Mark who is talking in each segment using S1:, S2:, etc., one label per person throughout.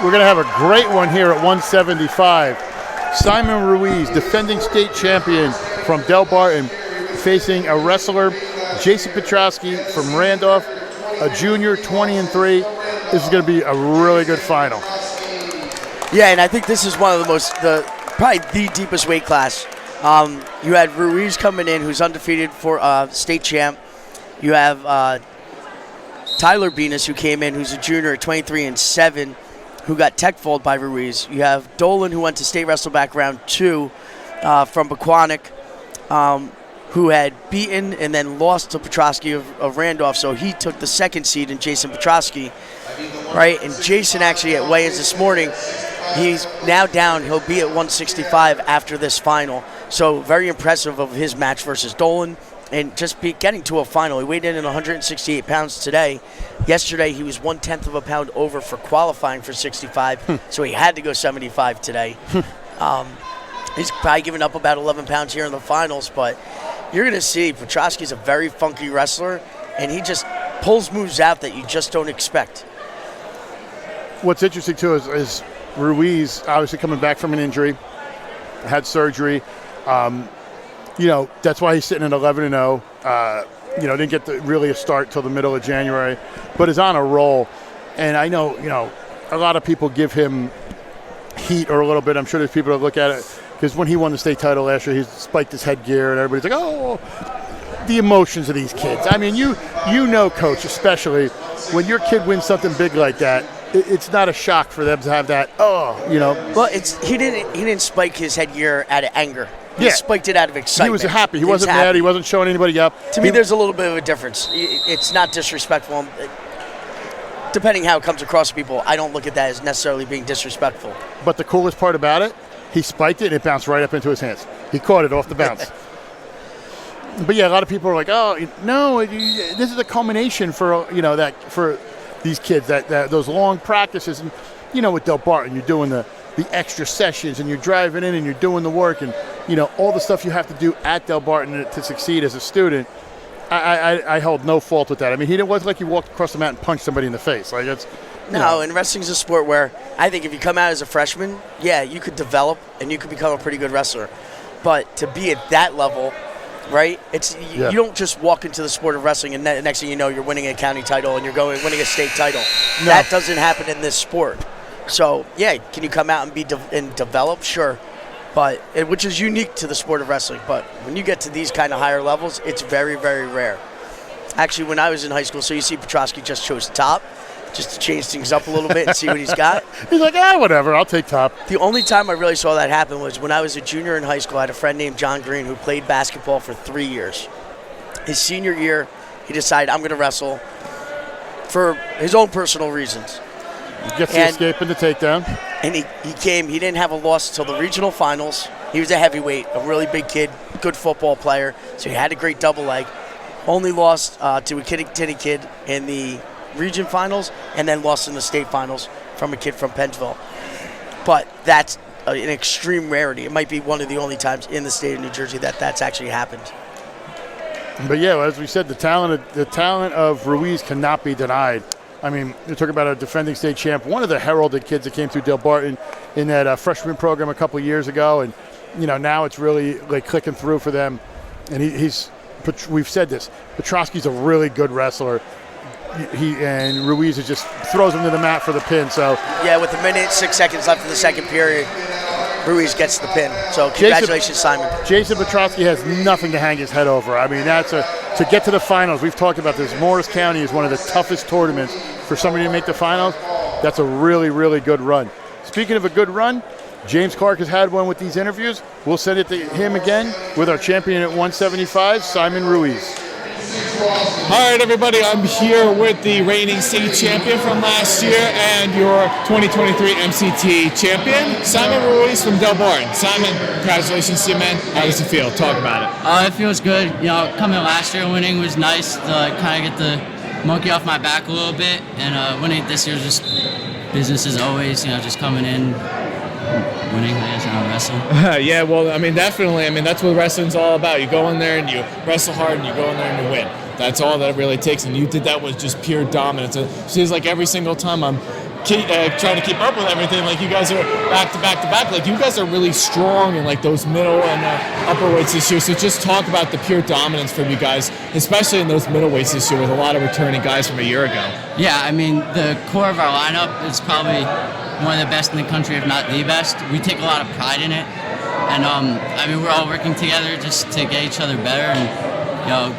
S1: we're going to have a great one here at 175. Simon Ruiz, defending state champion from Delbarton, facing a wrestler, Jason Petroski from Randolph, a junior, 20-3. This is going to be a really good final.
S2: Yeah, and I think this is one of probably the deepest weight class. You had Ruiz coming in, who's undefeated for state champ. You have Tyler Venus, who came in, who's a junior at 23-7, who got tech-folded by Ruiz. You have Dolan, who went to state wrestle back round 2 from Pequannock, who had beaten and then lost to Petroski of Randolph, so he took the second seed in Jason Petroski, right? And Jason actually at weigh-ins this morning, he's now down. He'll be at 165 after this final. So very impressive of his match versus Dolan and just getting to a final. He weighed in at 168 pounds today. Yesterday, he was 1/10 of a pound over for qualifying for 65, so he had to go 75 today. He's probably given up about 11 pounds here in the finals, but you're going to see Petroski's a very funky wrestler, and he just pulls moves out that you just don't expect.
S1: What's interesting, too, is Ruiz, obviously coming back from an injury, had surgery. That's why he's sitting at 11-0. Didn't get really a start till the middle of January, but is on a roll. And I know, a lot of people give him heat or a little bit. I'm sure there's people that look at it because when he won the state title last year, he spiked his headgear and everybody's like, oh, the emotions of these kids. I mean, you know, Coach, especially when your kid wins something big like that, it's not a shock for them to have that,
S2: Well, he didn't spike his headgear out of anger. He spiked it out of excitement.
S1: He was happy. He wasn't mad. He wasn't showing anybody up.
S2: To me, there's a little bit of a difference. It's not disrespectful. Depending how it comes across to people, I don't look at that as necessarily being disrespectful.
S1: But the coolest part about it, he spiked it and it bounced right up into his hands. He caught it off the bounce. But yeah, a lot of people are like, oh, no, this is a culmination for, for these kids, that those long practices. And, with Delbarton, you're doing the extra sessions and you're driving in and you're doing the work and, all the stuff you have to do at Delbarton to succeed as a student. I hold no fault with that. I mean, it wasn't like he walked across the mat and punched somebody in the face. Like it's
S2: No, and wrestling's a sport where I think if you come out as a freshman, you could develop and you could become a pretty good wrestler. But to be at that level, right? You don't just walk into the sport of wrestling and next thing you know, you're winning a county title and you're winning a state title. No. That doesn't happen in this sport. So, can you come out and develop? Sure. But which is unique to the sport of wrestling. But when you get to these kind of higher levels, it's very, very rare. Actually, when I was in high school, so you see Petroski just chose top, just to change things up a little bit and see what he's got.
S1: He's like, whatever, I'll take top.
S2: The only time I really saw that happen was when I was a junior in high school. I had a friend named John Green who played basketball for 3 years. His senior year, he decided, I'm going to wrestle for his own personal reasons.
S1: He gets the escape and the takedown.
S2: And he didn't have a loss until the regional finals. He was a heavyweight, a really big kid, good football player, so he had a great double leg. Only lost to a kitty kid in the region finals and then lost in the state finals from a kid from Pennsville. But that's an extreme rarity. It might be one of the only times in the state of New Jersey that's actually happened.
S1: But as we said, the talent of Ruiz cannot be denied. I mean, you're talking about a defending state champ, one of the heralded kids that came through Delbarton in that freshman program a couple of years ago, and now it's really like clicking through for them. And we've said this, Petroski's a really good wrestler. And Ruiz just throws him to the mat for the pin. So
S2: with a minute 6 seconds left in the second period, Ruiz gets the pin. So congratulations, Simon.
S1: Jason Petroski has nothing to hang his head over. I mean, to get to the finals. We've talked about this. Morris County is one of the toughest tournaments for somebody to make the finals. That's a really, really good run. Speaking of a good run, James Clarke has had one with these interviews. We'll send it to him again with our champion at 175, Simon Ruiz.
S3: All right, everybody, I'm here with the reigning state champion from last year and your 2023 MCT champion, Simon Ruiz from Delbarton. Simon, congratulations to you, man. How does it feel? Talk about it.
S4: It feels good. Coming last year, winning was nice to kind of get the monkey off my back a little bit, and winning this year is just business as always. Just coming in, winning, wrestling.
S3: Yeah, well, I mean, definitely. I mean, that's what wrestling's all about. You go in there and you wrestle hard, and you go in there and you win. That's all that it really takes, and you did that with just pure dominance. It seems like every single time I'm trying to keep up with everything. Like you guys are back to back to back. Like you guys are really strong in like those middle and upper weights this year. So just talk about the pure dominance from you guys, especially in those middle weights this year with a lot of returning guys from a year ago.
S4: Yeah, I mean, the core of our lineup is probably one of the best in the country, if not the best. We take a lot of pride in it. And, I mean, we're all working together just to get each other better and,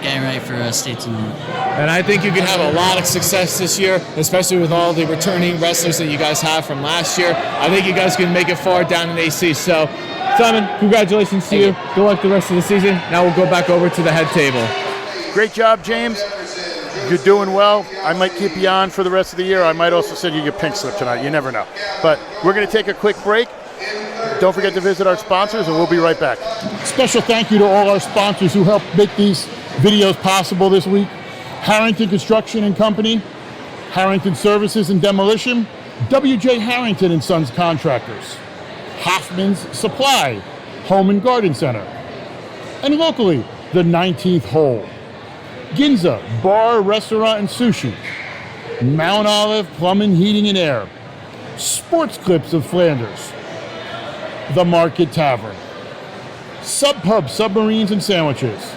S4: getting ready for state tournament.
S3: And I think you can have a lot of success this year, especially with all the returning wrestlers that you guys have from last year. I think you guys can make it far down in AC. So, Simon, congratulations to you. Good luck the rest of the season. Now we'll go back over to the head table.
S1: Great job, James. You're doing well. I might keep you on for the rest of the year. I might also send you your pink slip tonight. You never know. But we're going to take a quick break. Don't forget to visit our sponsors, and we'll be right back.
S5: Special thank you to all our sponsors who helped make these videos possible this week. Harrington Construction and Company, Harrington Services and Demolition, W.J. Harrington and Sons Contractors, Hoffman's Supply, Home and Garden Center, and locally, the 19th Hole, Ginza Bar, Restaurant, and Sushi, Mount Olive Plumbing, Heating, and Air, Sports Clips of Flanders, The Market Tavern, Sub Pub Submarines and Sandwiches,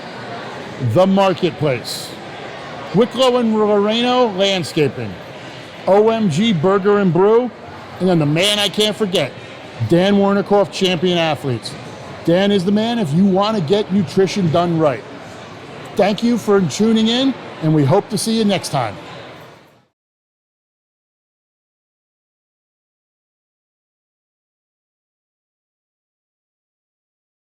S5: The Marketplace, Wicklow and Loreno Landscaping, OMG Burger and Brew, and then the man I can't forget, Dan Warnikoff, Champion Athletes. Dan is the man if you want to get nutrition done right. Thank you for tuning in, and we hope to see you next time.